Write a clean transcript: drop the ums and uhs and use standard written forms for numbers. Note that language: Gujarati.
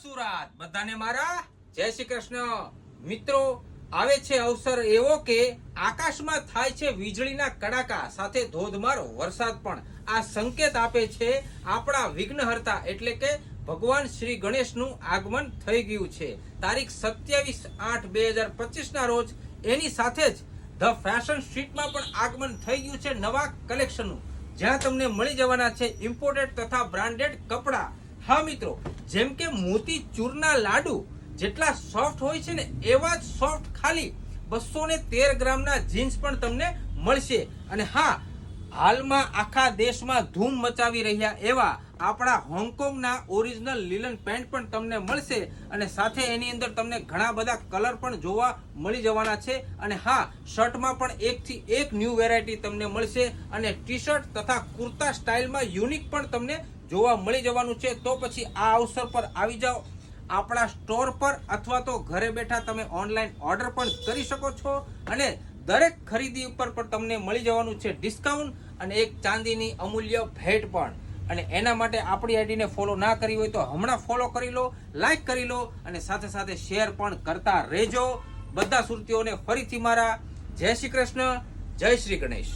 સુરાત બધાને મારા જય શ્રી કૃષ્ણ। મિત્રો, આવે છે અવસર એવો કે આકાશમાં થાય છે વીજળીના કડાકા સાથે ધોધમાર વરસાદ પણ આ સંકેત આપે છે આપણા વિઘ્નહર્તા એટલે કે ભગવાન શ્રી ગણેશનું આગમન થઈ ગયું છે। તારીખ 27/8/2025 ના રોજ એની સાથે જ ધ ફેશન સ્ટ્રીટમાં પણ આગમન થઈ ગયું છે નવા કલેક્શનનું, જ્યાં તમને મળી જવાના છે ઇમ્પોર્ટેડ તથા બ્રાન્ડેડ કપડા। હા મિત્રો, જેમ કે મોતી ચૂરના લાડુ જેટલા સોફ્ટ હોય છે ને એવા જ સોફ્ટ ખાલી 213 ગ્રામના જીન્સ પણ તમને મળશે। અને હા, હાલમાં આખા દેશમાં ધૂમ મચાવી રહ્યા એવા આપણા હોંગકોંગના ઓરિજિનલ લીલન પેન્ટ પણ તમને મળશે અને સાથે એની અંદર તમને ઘણા બધા કલર પણ જોવા મળી જવાના છે। અને હા, શર્ટમાં પણ એકથી એક ન્યૂ વેરાયટી તમને મળશે અને ટી શર્ટ તથા કુર્તા સ્ટાઇલમાં યુનિક પણ તમને જોવા મળી જવાનું છે। તો પછી આ અવસર પર આવી જાઓ આપણા સ્ટોર પર, અથવા તો ઘરે બેઠા તમે ઓનલાઈન ઓર્ડર પણ કરી શકો છો અને દરેક ખરીદી ઉપર પણ તમને મળી જવાનું છે ડિસ્કાઉન્ટ અને એક ચાંદીની અમૂલ્ય ભેટ પણ। અને એના માટે આપણી આઈડીને ફોલો ના કરી હોય તો હમણાં ફોલો કરી લો, લાઈક કરી લો અને સાથે સાથે શેર પણ કરતા રહેજો। બધા સુરતીઓને ફરીથી મારા જય શ્રી કૃષ્ણ, જય શ્રી ગણેશ।